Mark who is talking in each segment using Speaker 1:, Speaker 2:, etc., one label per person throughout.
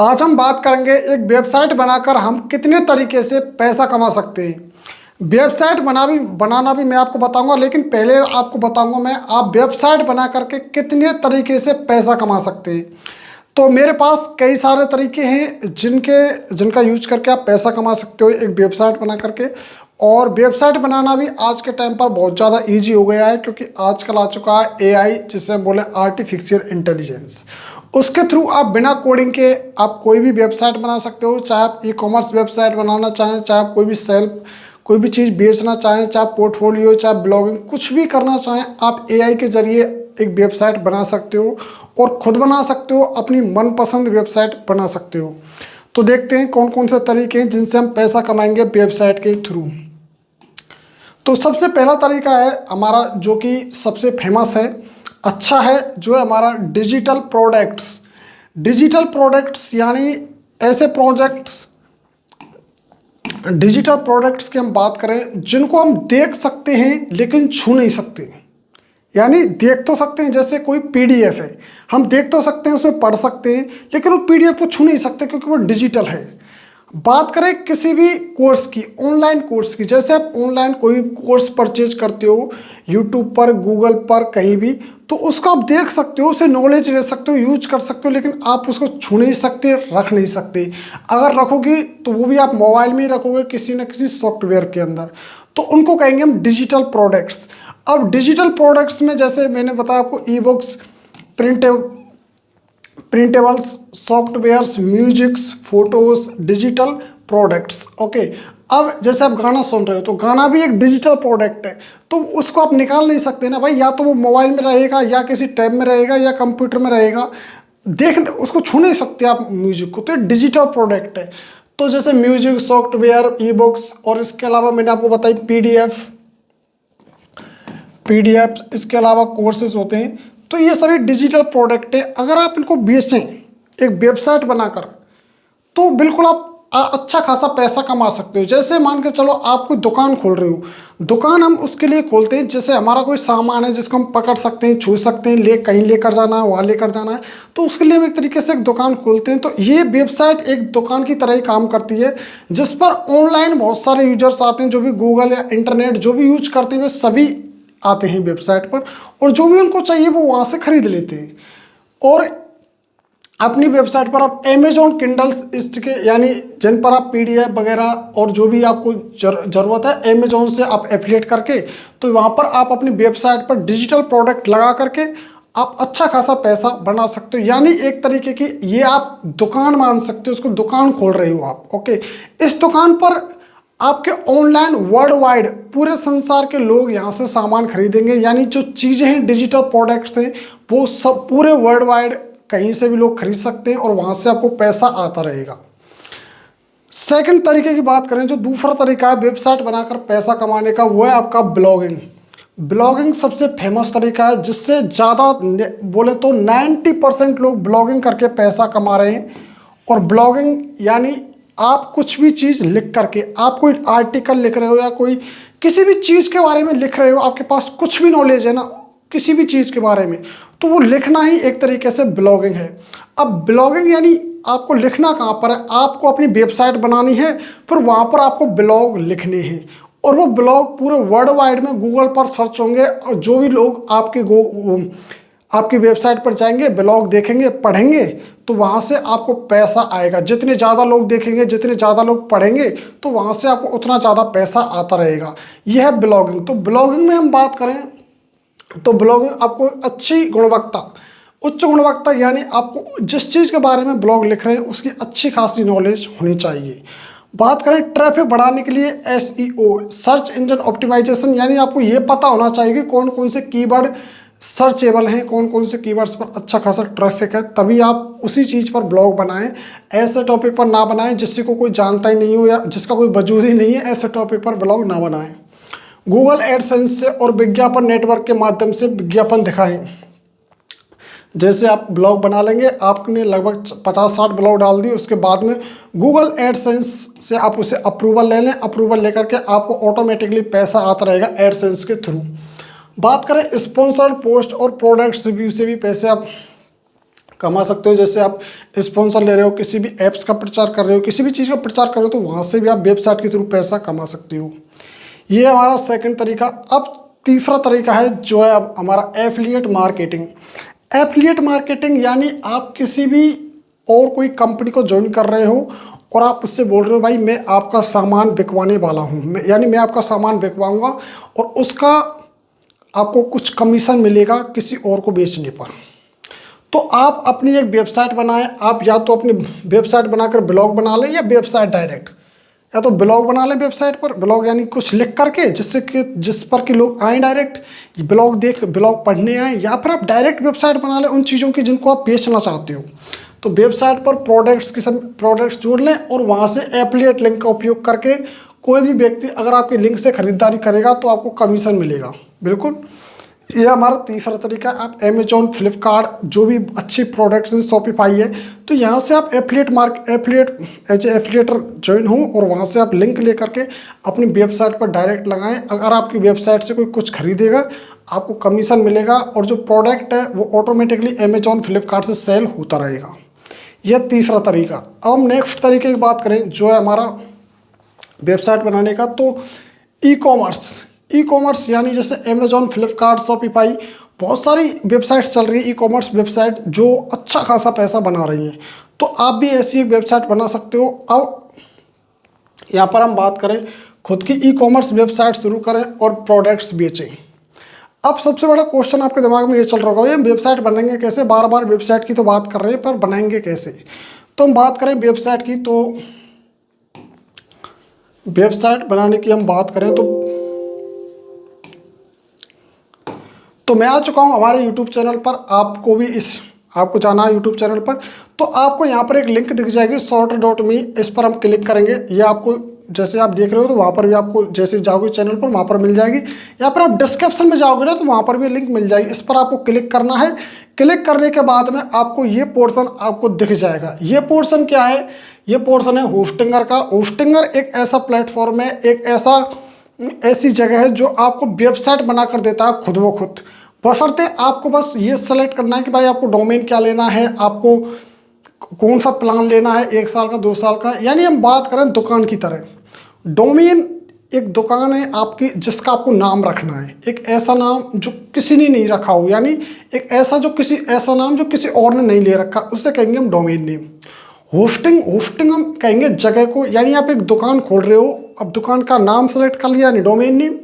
Speaker 1: आज हम बात करेंगे एक वेबसाइट बनाकर हम कितने तरीके से पैसा कमा सकते हैं। वेबसाइट बनाना भी मैं आपको बताऊंगा, लेकिन पहले आपको बताऊंगा मैं आप वेबसाइट बना करके कितने तरीके से पैसा कमा सकते हैं। तो मेरे पास कई सारे तरीके हैं जिनका यूज करके आप पैसा कमा सकते हो एक वेबसाइट बना करके। और वेबसाइट बनाना भी आज के टाइम पर बहुत ज़्यादा इजी हो गया है, क्योंकि आजकल आ चुका है एआई, जिसे हम बोले आर्टिफिशियल इंटेलिजेंस। उसके थ्रू आप बिना कोडिंग के आप कोई भी वेबसाइट बना सकते हो। चाहे आप ई कॉमर्स वेबसाइट बनाना चाहें, चाहे आप कोई भी चीज़ बेचना चाहें, चाहे पोर्टफोलियो, चाहे ब्लॉगिंग, कुछ भी करना चाहें, आप एआई के जरिए एक वेबसाइट बना सकते हो और खुद बना सकते हो, अपनी मनपसंद वेबसाइट बना सकते हो। तो देखते हैं कौन कौन से तरीके हैं जिनसे हम पैसा कमाएंगे वेबसाइट के थ्रू। तो सबसे पहला तरीका है हमारा, जो कि सबसे फेमस है, अच्छा है, जो है हमारा डिजिटल प्रोडक्ट्स। डिजिटल प्रोडक्ट्स यानी ऐसे प्रोजेक्ट्स, डिजिटल प्रोडक्ट्स की हम बात करें जिनको हम देख सकते हैं लेकिन छू नहीं सकते। यानी देख तो सकते हैं, जैसे कोई पीडीएफ है, हम देख तो सकते हैं, उसमें पढ़ सकते हैं, लेकिन वो पीडीएफ को छू नहीं सकते क्योंकि वो डिजिटल है। बात करें किसी भी कोर्स की, ऑनलाइन कोर्स की, जैसे आप ऑनलाइन कोई कोर्स परचेज करते हो यूट्यूब पर, गूगल पर, कहीं भी, तो उसको आप देख सकते हो, उसे नॉलेज ले सकते हो, यूज कर सकते हो, लेकिन आप उसको छू नहीं सकते, रख नहीं सकते। अगर रखोगे तो वो भी आप मोबाइल में ही रखोगे, किसी न किसी सॉफ्टवेयर के अंदर। तो उनको कहेंगे हम डिजिटल प्रोडक्ट्स। अब डिजिटल प्रोडक्ट्स में जैसे मैंने बताया आपको, e books, printables, softwares, musics, photos, digital products. Okay, अब जैसे आप गाना सुन रहे हो तो गाना भी एक डिजिटल प्रोडक्ट है, तो उसको आप निकाल नहीं सकते ना भाई, या तो वो मोबाइल में रहेगा, या किसी टैब में रहेगा, या कंप्यूटर में रहेगा, उसको छू नहीं सकते आप म्यूजिक को, तो डिजिटल प्रोडक्ट है। तो जैसे म्यूजिक, सॉफ्टवेयर, ई बुक्स, और इसके अलावा मैंने आपको बताई पीडीएफ, इसके अलावा कोर्सेज होते हैं, तो ये सभी डिजिटल प्रोडक्ट है। अगर आप इनको बेचें एक वेबसाइट बनाकर, तो बिल्कुल आप अच्छा खासा पैसा कमा सकते हो। जैसे मान के चलो आप कोई दुकान खोल रहे हो, दुकान हम उसके लिए खोलते हैं, जैसे हमारा कोई सामान है जिसको हम पकड़ सकते हैं, छू सकते हैं, कहीं लेकर जाना है, वहाँ लेकर जाना है, तो उसके लिए हम एक तरीके से एक दुकान खोलते हैं। तो ये वेबसाइट एक दुकान की तरह ही काम करती है, जिस पर ऑनलाइन बहुत सारे यूजर्स आते हैं, जो भी गूगल या इंटरनेट जो भी यूज करते हैं वे सभी आते हैं वेबसाइट पर, और जो भी उनको चाहिए वो वहाँ से खरीद लेते हैं। और अपनी वेबसाइट पर आप अमेजॉन किंडल्स इसके, यानी जिन पर आप पीडीएफ वगैरह और जो भी आपको ज़रूरत है, अमेजॉन से आप एफिलिएट करके, तो वहाँ पर आप अपनी वेबसाइट पर डिजिटल प्रोडक्ट लगा करके आप अच्छा खासा पैसा बना सकते हो। यानी एक तरीके की ये आप दुकान मान सकते हो, उसको दुकान खोल रहे हो आप। ओके, इस दुकान पर आपके ऑनलाइन वर्ल्ड वाइड पूरे संसार के लोग यहाँ से सामान खरीदेंगे। यानी जो चीज़ें हैं, डिजिटल प्रोडक्ट्स हैं, वो सब पूरे वर्ल्ड वाइड कहीं से भी लोग खरीद सकते हैं, और वहाँ से आपको पैसा आता रहेगा। सेकंड तरीके की बात करें, जो दूसरा तरीका है वेबसाइट बनाकर पैसा कमाने का, वो है आपका ब्लॉगिंग। ब्लॉगिंग सबसे फेमस तरीका है, जिससे ज़्यादा बोले तो 90% लोग ब्लॉगिंग करके पैसा कमा रहे हैं। और ब्लॉगिंग यानी आप कुछ भी चीज़ लिख करके, आप कोई आर्टिकल लिख रहे हो या कोई किसी भी चीज़ के बारे में लिख रहे हो, आपके पास कुछ भी नॉलेज है ना किसी भी चीज़ के बारे में, तो वो लिखना ही एक तरीके से ब्लॉगिंग है। अब ब्लॉगिंग यानी आपको लिखना कहाँ पर है, आपको अपनी वेबसाइट बनानी है, फिर वहाँ पर आपको ब्लॉग लिखने हैं, और वो ब्लॉग पूरे वर्ल्ड वाइड में गूगल पर सर्च होंगे, और जो भी लोग आपकी वेबसाइट पर जाएंगे, ब्लॉग देखेंगे, पढ़ेंगे, तो वहाँ से आपको पैसा आएगा। जितने ज़्यादा लोग देखेंगे, जितने ज़्यादा लोग पढ़ेंगे, तो वहाँ से आपको उतना ज़्यादा पैसा आता रहेगा। यह है ब्लॉगिंग। तो ब्लॉगिंग में हम बात करें तो ब्लॉगिंग आपको अच्छी गुणवत्ता, उच्च गुणवत्ता, यानी आपको जिस चीज़ के बारे में ब्लॉग लिख रहे हैं उसकी अच्छी खासी नॉलेज होनी चाहिए। बात करें ट्रैफिक बढ़ाने के लिए, एसईओ, सर्च इंजन ऑप्टिमाइजेशन, यानी आपको ये पता होना चाहिए कि कौन कौन से कीवर्ड सर्चेबल हैं, कौन कौन से कीवर्ड्स पर अच्छा खासा ट्रैफिक है, तभी आप उसी चीज़ पर ब्लॉग बनाएं। ऐसे टॉपिक पर ना बनाएं जिससे को कोई जानता ही नहीं हो या जिसका कोई वजूद ही नहीं है, ऐसे टॉपिक पर ब्लॉग ना बनाएं। गूगल एडसेंस से और विज्ञापन नेटवर्क के माध्यम से विज्ञापन दिखाएं। जैसे आप ब्लॉग बना लेंगे, आपने लगभग 50-60 ब्लॉग डाल दिए, उसके बाद में गूगल एडसेंस से आप उसे अप्रूवल ले लें। अप्रूवल लेकर के आपको ऑटोमेटिकली पैसा आता रहेगा एडसेंस के थ्रू। बात करें स्पॉन्सर्ड पोस्ट और प्रोडक्ट्स रिव्यू से भी पैसे आप कमा सकते हो। जैसे आप स्पॉन्सर ले रहे हो, किसी भी ऐप्स का प्रचार कर रहे हो, किसी भी चीज़ का प्रचार कर रहे हो, तो वहाँ से भी आप वेबसाइट के थ्रू पैसा कमा सकते हो। ये हमारा सेकंड तरीका। अब तीसरा तरीका है जो है अब हमारा एफिलिएट मार्केटिंग। एफिलिएट मार्केटिंग यानी आप किसी भी और कोई कंपनी को ज्वाइन कर रहे हो और आप उससे बोल रहे हो भाई मैं आपका सामान बिकवाने वाला हूँ, यानी मैं आपका सामान बिकवाऊँगा और उसका आपको कुछ कमीशन मिलेगा किसी और को बेचने पर। तो आप अपनी एक वेबसाइट बनाएं। आप या तो अपनी वेबसाइट बनाकर ब्लॉग बना लें या वेबसाइट डायरेक्ट, या तो ब्लॉग बना लें वेबसाइट पर, ब्लॉग यानी कुछ लिख करके जिससे कि जिस पर कि लोग आएँ डायरेक्ट ब्लॉग देख ब्लॉग पढ़ने आएँ, या फिर आप डायरेक्ट वेबसाइट बना लें उन चीज़ों की जिनको आप बेचना चाहते हो। तो वेबसाइट पर प्रोडक्ट्स की सब प्रोडक्ट्स जोड़ लें और वहाँ से एफिलिएट लिंक का उपयोग करके कोई भी व्यक्ति अगर आपके लिंक से खरीदारी करेगा तो आपको कमीशन मिलेगा। बिल्कुल, ये हमारा तीसरा तरीका। आप अमेजोन, फ्लिपकार्ट जो भी अच्छी प्रोडक्ट्स हैं, शॉपिफाई है, तो यहाँ से आप एफिलिएट एज ए एफिलिएटर ज्वाइन हो और वहाँ से आप लिंक ले करके अपनी वेबसाइट पर डायरेक्ट लगाएं। अगर आपकी वेबसाइट से कोई कुछ खरीदेगा आपको कमीशन मिलेगा और जो प्रोडक्ट है वो ऑटोमेटिकली अमेजोन, फ्लिपकार्ट से सेल होता रहेगा। यह तीसरा तरीका। अब हम नेक्स्ट तरीके की बात करें जो है हमारा वेबसाइट बनाने का, तो ई कॉमर्स यानी जैसे अमेजोन, फ्लिपकार्ट, शॉपिफाई, बहुत सारी वेबसाइट्स चल रही है ई कॉमर्स वेबसाइट जो अच्छा खासा पैसा बना रही हैं। तो आप भी ऐसी एक वेबसाइट बना सकते हो। अब यहाँ पर हम बात करें खुद की ई कॉमर्स वेबसाइट शुरू करें और प्रोडक्ट्स बेचें। अब सबसे बड़ा क्वेश्चन आपके दिमाग में ये चल रहा होगा, ये वेबसाइट बनाएंगे कैसे? बार बार वेबसाइट की तो बात कर रहे हैं पर बनाएंगे कैसे? तो हम बात करें वेबसाइट की, तो वेबसाइट बनाने की हम बात करें तो मैं आ चुका हूं हमारे यूट्यूब चैनल पर। आपको जाना है यूट्यूब चैनल पर, तो आपको यहाँ पर एक लिंक दिख जाएगी sorter.me। इस पर हम क्लिक करेंगे, ये आपको जैसे आप देख रहे हो तो वहाँ पर भी आपको जैसे जाओगे चैनल पर वहाँ पर मिल जाएगी। यहाँ पर आप डिस्क्रिप्शन में जाओगे ना तो वहाँ पर भी लिंक मिल जाएगी। इस पर आपको क्लिक करना है। क्लिक करने के बाद में आपको ये पोर्शन आपको दिख जाएगा। ये पोर्शन क्या है? ये पोर्शन है होस्टिंगर का। होस्टिंगर एक ऐसा प्लेटफॉर्म है, एक ऐसी जगह है जो आपको वेबसाइट बना कर देता है खुद ब खुद। बशर्ते आपको बस ये सेलेक्ट करना है कि भाई आपको डोमेन क्या लेना है, आपको कौन सा प्लान लेना है, 1 साल का, 2 साल का। यानी हम बात करें दुकान की तरह, डोमेन एक दुकान है आपकी जिसका आपको नाम रखना है, एक ऐसा नाम जो किसी ने नहीं रखा हो, यानी एक ऐसा नाम जो किसी और ने नहीं ले रखा, उसे कहेंगे हम डोमेन नेम। होस्टिंग हम कहेंगे जगह को, यानी आप एक दुकान खोल रहे हो, अब दुकान का नाम सेलेक्ट कर लिया यानी डोमेन नेम।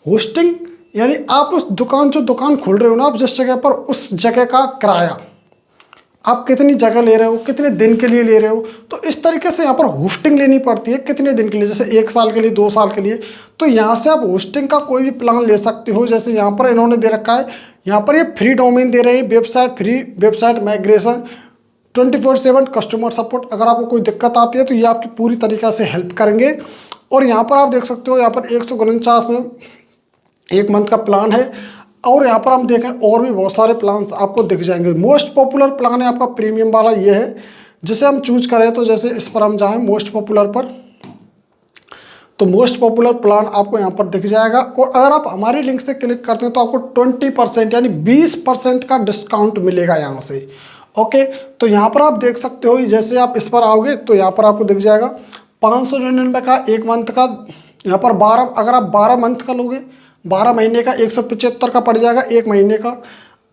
Speaker 1: होस्टिंग यानी आप उस जो दुकान खोल रहे हो ना, आप जिस जगह पर, उस जगह का किराया, आप कितनी जगह ले रहे हो, कितने दिन के लिए ले रहे हो। तो इस तरीके से यहाँ पर होस्टिंग लेनी पड़ती है कितने दिन के लिए, जैसे 1 साल के लिए, 2 साल के लिए। तो यहाँ से आप होस्टिंग का कोई भी प्लान ले सकते हो। जैसे यहाँ पर इन्होंने दे रखा है, यहाँ पर ये फ्री डोमेन दे रहे हैं, वेबसाइट माइग्रेशन, 24/7 कस्टमर सपोर्ट। अगर आपको कोई दिक्कत आती है तो ये आपकी पूरी तरीक़ा से हेल्प करेंगे। और यहाँ पर आप देख सकते हो, यहाँ पर 149 में 1 मंथ का प्लान है। और यहाँ पर हम देखें और भी बहुत सारे प्लान्स आपको दिख जाएंगे। मोस्ट पॉपुलर प्लान है आपका प्रीमियम वाला, ये है जिसे हम चूज करें। तो जैसे इस पर हम जाएं मोस्ट पॉपुलर पर, तो मोस्ट पॉपुलर प्लान आपको यहाँ पर दिख जाएगा। और अगर आप हमारे लिंक से क्लिक करते हैं तो आपको 20% यानी 20% का डिस्काउंट मिलेगा यहाँ से। ओके, तो यहाँ पर आप देख सकते हो, जैसे आप इस पर आओगे तो यहाँ पर आपको दिख जाएगा 599 का 1 मंथ का। यहाँ पर 12, अगर आप 12 मंथ का लोगे, 12 महीने का 175 का पड़ जाएगा 1 महीने का।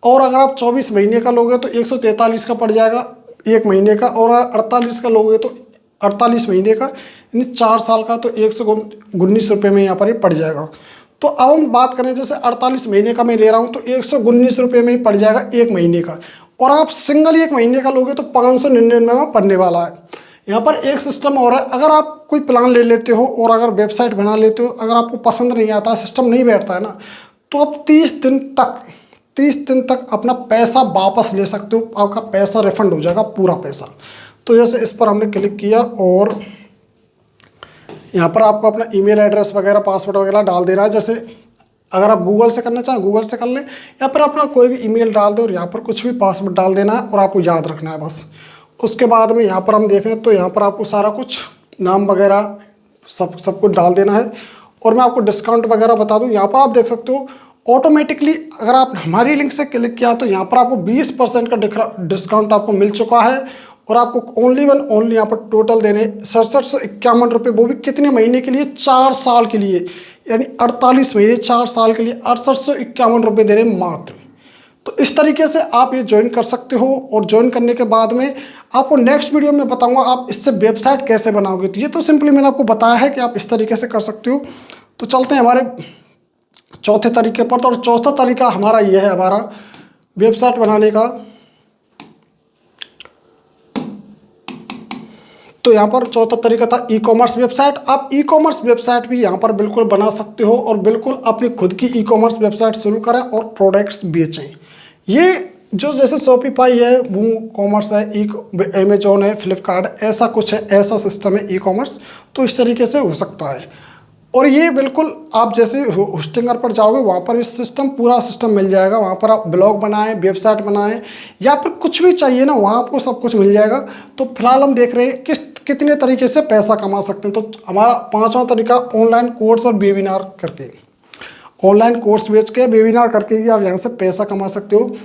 Speaker 1: और अगर आप 24 महीने का लोगे तो 143 का पड़ जाएगा 1 महीने का। और 48 का लोगे तो 48 महीने का, यानी 4 साल का, तो 119 रुपये में यहाँ पर ये पड़ जाएगा। तो अब हम बात करें, जैसे 48 महीने का मैं ले रहा हूँ तो 119 रुपये में ही पड़ जाएगा 1 महीने का। और आप सिंगल 1 महीने का लोगे तो 599 में पड़ने वाला है। यहाँ पर एक सिस्टम और है, अगर आप कोई प्लान ले लेते हो और अगर वेबसाइट बना लेते हो, अगर आपको पसंद नहीं आता, सिस्टम नहीं बैठता है ना, तो आप 30 दिन तक अपना पैसा वापस ले सकते हो। आपका पैसा रिफंड हो जाएगा, पूरा पैसा। तो जैसे इस पर हमने क्लिक किया और यहाँ पर आपको अपना ईमेल एड्रेस वगैरह, पासवर्ड वगैरह डाल देना है। जैसे अगर आप गूगल से करना चाहें गूगल से कर लें, या फिर अपना कोई भी ईमेल डाल दो और यहाँ पर कुछ भी पासवर्ड डाल देना है और आपको याद रखना है बस। उसके बाद में यहाँ पर हम देखें तो यहाँ पर आपको सारा कुछ नाम वगैरह सब कुछ डाल देना है। और मैं आपको डिस्काउंट वगैरह बता दूँ, यहाँ पर आप देख सकते हो ऑटोमेटिकली अगर आप हमारी लिंक से क्लिक किया तो यहाँ पर आपको 20% का डिस्काउंट आपको मिल चुका है और आपको ओनली वन ओनली यहाँ पर टोटल देने 6751 रुपये, वो भी कितने महीने के लिए, 4 साल के लिए, यानी 48 महीने 4 साल के लिए 6851 रुपये दे रहे मात्र। तो इस तरीके से आप ये ज्वाइन कर सकते हो और ज्वाइन करने के बाद में आपको नेक्स्ट वीडियो में बताऊंगा आप इससे वेबसाइट कैसे बनाओगे। तो ये तो सिंपली मैंने आपको बताया है कि आप इस तरीके से कर सकते हो। तो चलते हैं हमारे चौथे तरीके पर। तो और चौथा तरीका हमारा ये है, हमारा वेबसाइट बनाने का। तो यहाँ पर चौथा तरीका था ई कॉमर्स वेबसाइट। आप ई कॉमर्स वेबसाइट भी यहाँ पर बिल्कुल बना सकते हो और बिल्कुल अपनी खुद की ई कॉमर्स वेबसाइट शुरू करें और प्रोडक्ट्स बेचें। ये जो जैसे शॉपिफाई है, वो कॉमर्स है, अमेजोन है, फ्लिपकार्ट, ऐसा कुछ है, ऐसा सिस्टम है ई कॉमर्स। तो इस तरीके से हो सकता है। और ये बिल्कुल आप जैसे होस्टिंगर पर जाओगे वहाँ पर इस पूरा सिस्टम मिल जाएगा। वहाँ पर आप ब्लॉग बनाएं, वेबसाइट बनाएं या फिर कुछ भी चाहिए ना, वहाँ आपको सब कुछ मिल जाएगा। तो फिलहाल हम देख रहे हैं कितने तरीके से पैसा कमा सकते हैं। तो हमारा 5वां तरीका ऑनलाइन कोर्स और वेबिनार करके, ऑनलाइन कोर्स बेच के वेबिनार करके भी आप यहाँ से पैसा कमा सकते हो।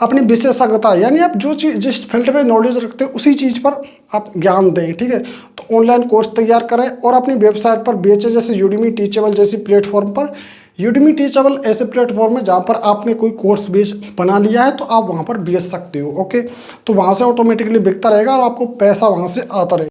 Speaker 1: अपनी विशेषज्ञता यानी आप जो चीज़ जिस फील्ड में नॉलेज रखते हो उसी चीज़ पर आप ज्ञान दें, ठीक है। तो ऑनलाइन कोर्स तैयार करें और अपनी वेबसाइट पर बेचें, जैसे यूडेमी टीचेबल जैसी प्लेटफॉर्म पर। यूडेमी टीचेबल ऐसे प्लेटफॉर्म है जहाँ पर आपने कोई कोर्स बना लिया है तो आप वहाँ पर बेच सकते हो। ओके, तो वहाँ से ऑटोमेटिकली बिकता रहेगा और आपको पैसा वहाँ से आता रहेगा।